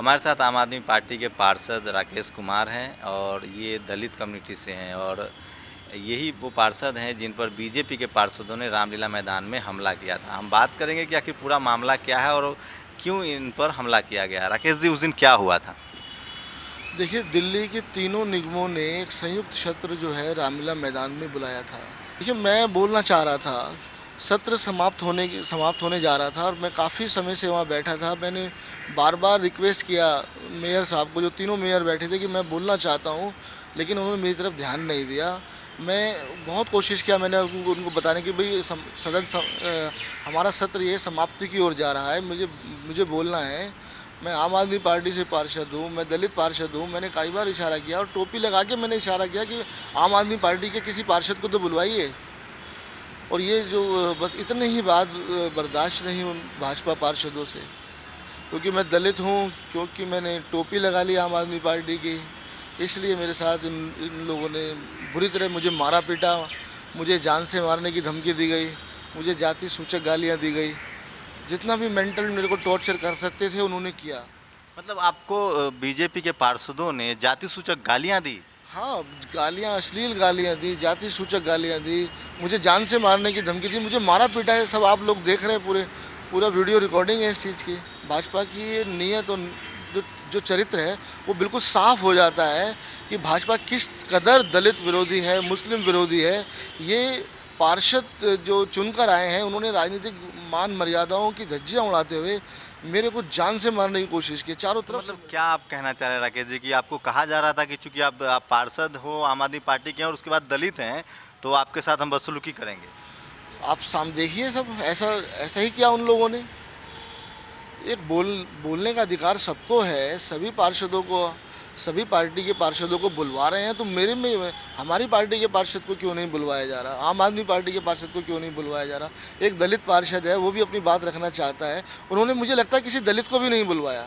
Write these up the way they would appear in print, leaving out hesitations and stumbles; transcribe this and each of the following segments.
हमारे साथ आम आदमी पार्टी के पार्षद राकेश कुमार हैं और ये दलित कम्युनिटी से हैं और यही वो पार्षद हैं जिन पर बीजेपी के पार्षदों ने रामलीला मैदान में हमला किया था। हम बात करेंगे कि आखिर पूरा मामला क्या है और क्यों इन पर हमला किया गया। राकेश जी, उस दिन क्या हुआ था? देखिए, दिल्ली के तीनों निगमों ने एक संयुक्त सत्र जो है रामलीला मैदान में बुलाया था। देखिए, मैं बोलना चाह रहा था, सत्र समाप्त होने जा रहा था और मैं काफ़ी समय से वहाँ बैठा था। मैंने बार बार रिक्वेस्ट किया मेयर साहब को, जो तीनों मेयर बैठे थे, कि मैं बोलना चाहता हूँ, लेकिन उन्होंने मेरी तरफ ध्यान नहीं दिया। मैं बहुत कोशिश किया मैंने उनको बताने की, भाई हमारा सत्र ये समाप्ति की ओर जा रहा है, मुझे मुझे बोलना है। मैं आम आदमी पार्टी से पार्षद हूँ, मैं दलित पार्षद हूँ। मैंने कई बार इशारा किया और टोपी लगा के मैंने इशारा किया कि आम आदमी पार्टी के किसी पार्षद को तो बुलवाइए। और ये जो बस इतने ही बात बर्दाश्त नहीं उन भाजपा पार्षदों से, क्योंकि मैं दलित हूँ, क्योंकि मैंने टोपी लगा ली आम आदमी पार्टी की, इसलिए मेरे साथ इन लोगों ने बुरी तरह मुझे मारा पीटा। मुझे जान से मारने की धमकी दी गई, मुझे जाति सूचक गालियाँ दी गई। जितना भी मेंटल मेरे को टॉर्चर कर सकते थे उन्होंने किया। मतलब आपको बीजेपी के पार्षदों ने जाति सूचक गालियाँ दी? हाँ, गालियाँ, अश्लील गालियाँ दी, जाति सूचक गालियाँ दी, मुझे जान से मारने की धमकी दी, मुझे मारा पीटा है। सब आप लोग देख रहे हैं, पूरा वीडियो रिकॉर्डिंग है इस चीज़ की। भाजपा की ये नीयत और जो चरित्र है वो बिल्कुल साफ हो जाता है कि भाजपा किस कदर दलित विरोधी है, मुस्लिम विरोधी है। ये पार्षद जो चुनकर आए हैं, उन्होंने राजनीतिक मान मर्यादाओं की धज्जियाँ उड़ाते हुए मेरे को जान से मारने की कोशिश की चारों तरफ। मतलब क्या आप कहना चाह रहे हैं राकेश जी कि आपको कहा जा रहा था कि चूंकि आप पार्षद हो आम आदमी पार्टी के हैं और उसके बाद दलित हैं, तो आपके साथ हम बदसलूकी करेंगे? आप सामने देखिए, सब ऐसा ऐसा ही किया उन लोगों ने। एक बोलने का अधिकार सबको है, सभी पार्षदों को, सभी पार्टी के पार्षदों को बुलवा रहे हैं, तो मेरे में हमारी पार्टी के पार्षद को क्यों नहीं बुलवाया जा रहा? आम आदमी पार्टी के पार्षद को क्यों नहीं बुलवाया जा रहा? एक दलित पार्षद है, वो भी अपनी बात रखना चाहता है, उन्होंने मुझे लगता है किसी दलित को भी नहीं बुलवाया।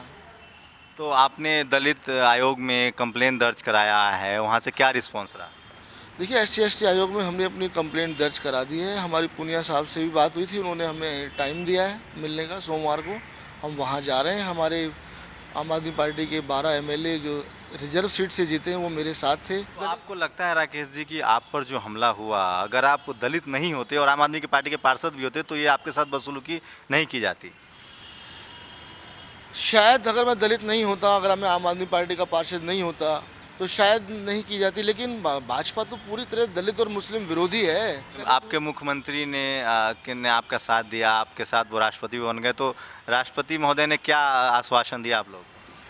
तो आपने दलित आयोग में कंप्लेन दर्ज कराया है, वहाँ से क्या रिस्पॉन्स रहा? देखिए, SC/ST आयोग में हमने अपनी कंप्लेंट दर्ज करा दी है। हमारी पूनिया साहब से भी बात हुई थी, उन्होंने हमें टाइम दिया है मिलने का, सोमवार को हम वहाँ जा रहे हैं। हमारे आम आदमी पार्टी के 12 MLA जो रिजर्व सीट से जीते हैं वो मेरे साथ थे। तो आपको लगता है राकेश जी कि आप पर जो हमला हुआ, अगर आप दलित नहीं होते और आम आदमी की पार्टी के पार्षद भी होते तो ये आपके साथ बदसलूकी नहीं की जाती? शायद अगर मैं दलित नहीं होता, अगर मैं आम आदमी पार्टी का पार्षद नहीं होता, तो शायद नहीं की जाती। लेकिन भाजपा तो पूरी तरह दलित और मुस्लिम विरोधी है। आपके मुख्यमंत्री ने आपका साथ दिया, आपके साथ वो राष्ट्रपति बन गए, तो राष्ट्रपति महोदय ने क्या आश्वासन दिया आप लोग?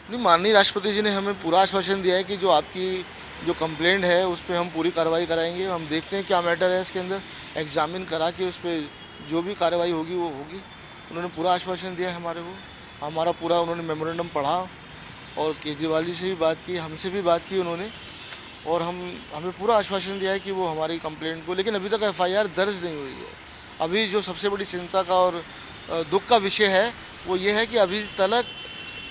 नहीं, माननीय राष्ट्रपति जी ने हमें पूरा आश्वासन दिया है कि जो आपकी जो कंप्लेंट है उस पर हम पूरी कार्रवाई कराएंगे। हम देखते हैं क्या मैटर है इसके अंदर, एग्जामिन करा के उस पर जो भी कार्रवाई होगी वो होगी। उन्होंने पूरा आश्वासन दिया है हमारे को, हमारा पूरा उन्होंने मेमोरेंडम पढ़ा और केजरीवाल जी से भी बात की, हमसे भी बात की उन्होंने, और हमें पूरा आश्वासन दिया है कि वो हमारी कंप्लेंट को, लेकिन अभी तक FIR दर्ज नहीं हुई है। अभी जो सबसे बड़ी चिंता का और दुख का विषय है वो ये है कि अभी तक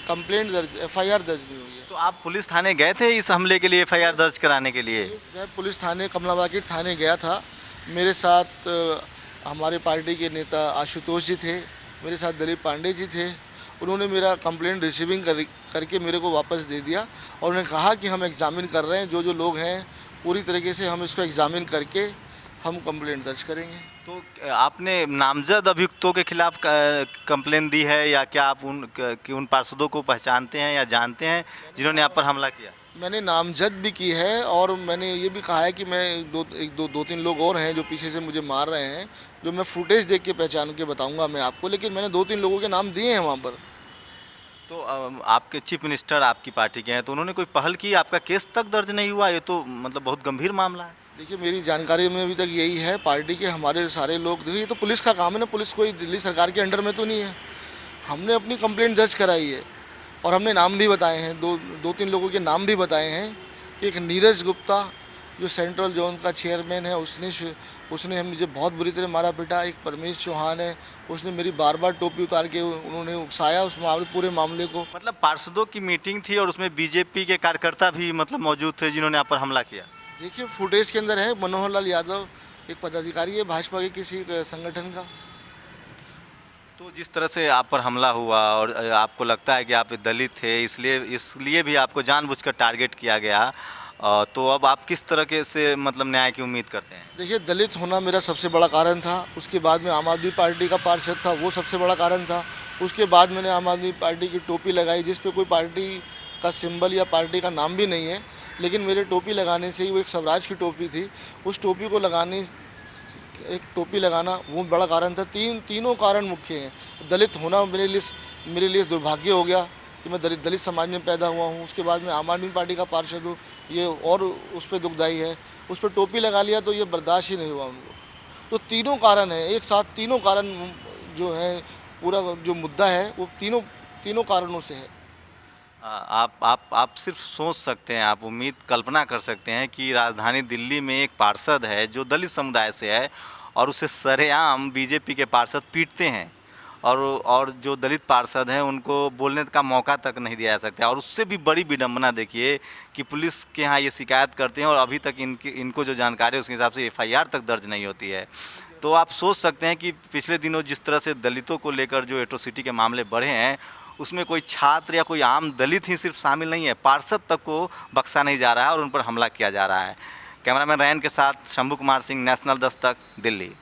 कंप्लेंट दर्ज, FIR दर्ज नहीं हुई है। तो आप पुलिस थाने गए थे इस हमले के लिए, FIR दर्ज कराने के लिए? मैं पुलिस थाने, कमला मार्केट थाने गया था। मेरे साथ हमारे पार्टी के नेता आशुतोष जी थे, मेरे साथ दिलीप पांडे जी थे। उन्होंने मेरा कंप्लेंट रिसीविंग करके मेरे को वापस दे दिया और उन्होंने कहा कि हम एग्ज़ामिन कर रहे हैं, जो लोग हैं पूरी तरीके से हम इसको एग्ज़ामिन करके हम कंप्लेंट दर्ज करेंगे। तो आपने नामजद अभियुक्तों के खिलाफ कंप्लेन दी है या क्या आप उन पार्षदों को पहचानते हैं या जानते हैं जिन्होंने आप पर हमला किया? मैंने नामजद भी की है और मैंने ये भी कहा है कि मैं दो तीन लोग और हैं जो पीछे से मुझे मार रहे हैं, जो मैं फुटेज देख के पहचान के बताऊंगा मैं आपको, लेकिन मैंने 2-3 लोगों के नाम दिए हैं वहाँ पर। तो आपके चीफ मिनिस्टर आपकी पार्टी के हैं, तो उन्होंने कोई पहल की? आपका केस तक दर्ज नहीं हुआ? ये तो मतलब बहुत गंभीर मामला है। देखिए, मेरी जानकारी में अभी तक यही है, पार्टी के हमारे सारे लोग, देखिए ये तो पुलिस का काम है ना, पुलिस कोई दिल्ली सरकार के अंडर में तो नहीं है। हमने अपनी कंप्लेंट दर्ज कराई है और हमने नाम भी बताए हैं, दो तीन लोगों के नाम भी बताए हैं कि एक नीरज गुप्ता जो सेंट्रल जोन का चेयरमैन है, उसने मुझे बहुत बुरी तरह मारा पीटा। एक परमेश चौहान है, उसने मेरी बार बार टोपी उतार के उन्होंने उकसाया उस पूरे मामले को। मतलब पार्षदों की मीटिंग थी और उसमें बीजेपी के कार्यकर्ता भी मतलब मौजूद थे जिन्होंने आप पर हमला किया? देखिए, फुटेज के अंदर है, मनोहर लाल यादव एक पदाधिकारी है भाजपा के किसी संगठन का। तो जिस तरह से आप पर हमला हुआ और आपको लगता है कि आप दलित थे, इसलिए भी आपको जानबूझकर टारगेट किया गया, तो अब आप किस तरह के से मतलब न्याय की उम्मीद करते हैं? देखिए, दलित होना मेरा सबसे बड़ा कारण था। उसके बाद में आम आदमी पार्टी का पार्षद था, वो सबसे बड़ा कारण था। उसके बाद मैंने आम आदमी पार्टी की टोपी लगाई, जिस पे कोई पार्टी का सिंबल या पार्टी का नाम भी नहीं है, लेकिन मेरे टोपी लगाने से ही, वो एक स्वराज की टोपी थी, उस टोपी को लगाने, एक टोपी लगाना वो बड़ा कारण था। तीनों कारण मुख्य हैं। दलित होना मेरे लिए दुर्भाग्य हो गया कि मैं दलित समाज में पैदा हुआ हूँ। उसके बाद मैं आम आदमी पार्टी का पार्षद हूँ, ये और उस पर दुखदाई है। उस पर टोपी लगा लिया तो ये बर्दाश्त ही नहीं हुआ हम लोग। तो तीनों कारण हैं, एक साथ तीनों कारण जो है, पूरा जो मुद्दा है वो तीनों तीनों कारणों से है। आप सिर्फ सोच सकते हैं, आप उम्मीद कल्पना कर सकते हैं कि राजधानी दिल्ली में एक पार्षद है जो दलित समुदाय से है और उसे सरेआम बीजेपी के पार्षद पीटते हैं, और जो दलित पार्षद हैं उनको बोलने का मौका तक नहीं दिया जा सकता। और उससे भी बड़ी विडंबना देखिए कि पुलिस के यहाँ ये शिकायत करते हैं और अभी तक इनको जो जानकारी है उसके हिसाब से एफआईआर तक दर्ज नहीं होती है। तो आप सोच सकते हैं कि पिछले दिनों जिस तरह से दलितों को लेकर जो एट्रोसिटी के मामले बढ़े हैं, उसमें कोई छात्र या कोई आम दलित ही सिर्फ शामिल नहीं है, पार्षद तक को बख्शा नहीं जा रहा है और उन पर हमला किया जा रहा है। कैमरामैन रैन के साथ शंभू कुमार सिंह, नेशनल दस्तक, दिल्ली।